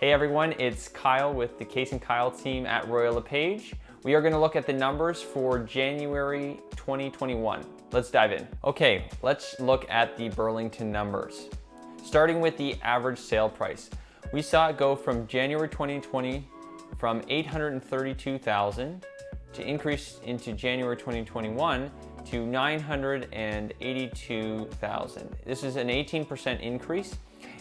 Hey everyone, it's Kyle with the Case and Kyle team at Royal LePage. We are going to look at the numbers for January 2021. Let's dive in. Okay, let's look at the Burlington numbers. Starting with the average sale price. We saw it go from January 2020 from $832,000 to increase into January 2021 to $982,000. This is an 18% increase.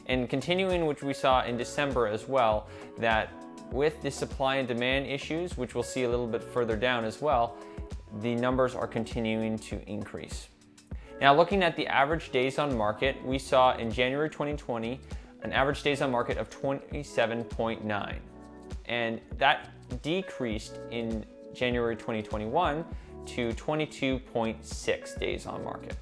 And continuing, which we saw in December as well, that with the supply and demand issues, which we'll see a little bit further down as well, the numbers are continuing to increase. Now, looking at the average days on market, we saw in January 2020 an average days on market of 27.9, and that decreased in January 2021 to 22.6 days on market.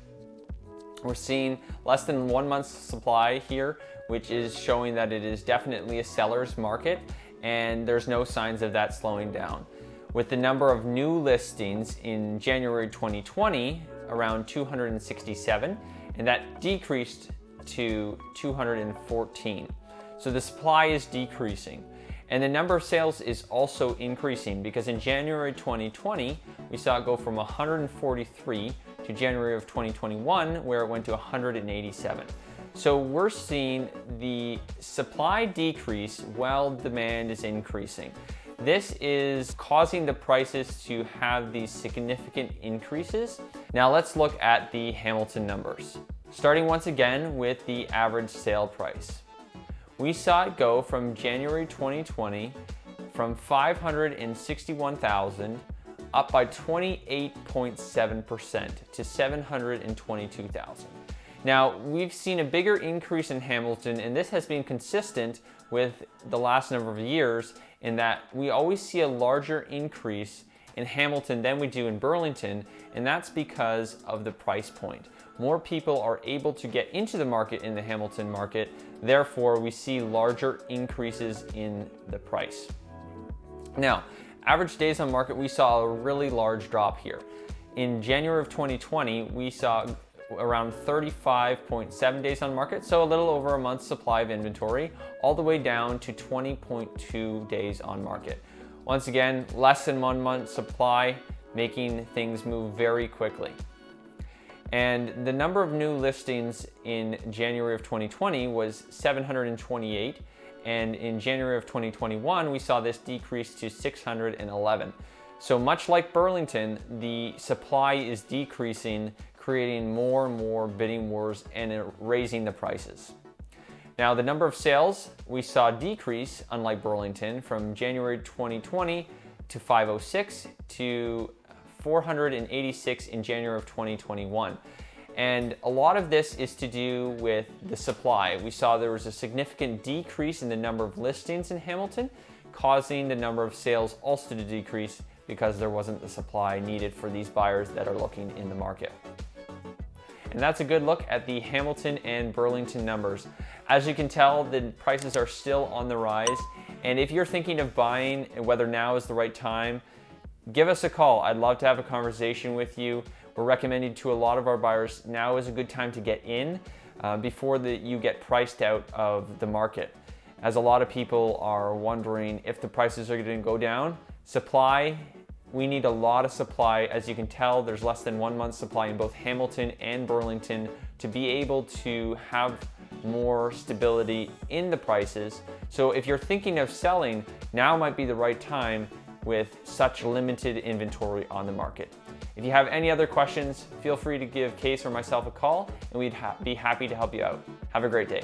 We're seeing less than 1 month's supply here, which is showing that it is definitely a seller's market, and there's no signs of that slowing down. With the number of new listings in January 2020 around 267, and that decreased to 214. So the supply is decreasing. And the number of sales is also increasing, because in January 2020, we saw it go from 143 to January of 2021, where it went to 187. So we're seeing the supply decrease while demand is increasing. This is causing the prices to have these significant increases. Now let's look at the Hamilton numbers. Starting once again with the average sale price. We saw it go from January 2020 from $561,000 up by 28.7% to $722,000. Now, we've seen a bigger increase in Hamilton, and this has been consistent with the last number of years in that we always see a larger increase in Hamilton than we do in Burlington, and that's because of the price point. More people are able to get into the market in the Hamilton market, therefore we see larger increases in the price. Now, average days on market, we saw a really large drop here. In January of 2020, we saw around 35.7 days on market, so a little over a month's supply of inventory, all the way down to 20.2 days on market. Once again, less than 1 month supply, making things move very quickly. And the number of new listings in January of 2020 was 728, and in January of 2021, we saw this decrease to 611. So much like Burlington, the supply is decreasing, creating more and more bidding wars and raising the prices. Now, the number of sales we saw decrease, unlike Burlington, from January 2020 to 506 to 486 in January of 2021. And a lot of this is to do with the supply. We saw there was a significant decrease in the number of listings in Hamilton, causing the number of sales also to decrease because there wasn't the supply needed for these buyers that are looking in the market. And that's a good look at the Hamilton and Burlington numbers. As you can tell, the prices are still on the rise. And if you're thinking of buying, whether now is the right time, give us a call. I'd love to have a conversation with you. We're recommending to a lot of our buyers, now is a good time to get in before you get priced out of the market. As a lot of people are wondering if the prices are going to go down. Supply, we need a lot of supply. As you can tell, there's less than 1 month's supply in both Hamilton and Burlington to be able to have more stability in the prices. So if you're thinking of selling, now might be the right time with such limited inventory on the market. If you have any other questions, feel free to give Case or myself a call, and we'd be happy to help you out. Have a great day.